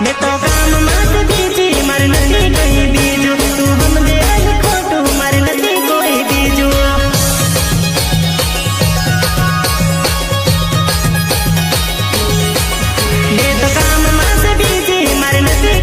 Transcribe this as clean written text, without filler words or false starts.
मैं तो काम मत बीजी मर नहीं कहीं बीजू तू हम दे खोटू मर नहीं कोई बीजू मैं तो काम मत बीजी मर नहीं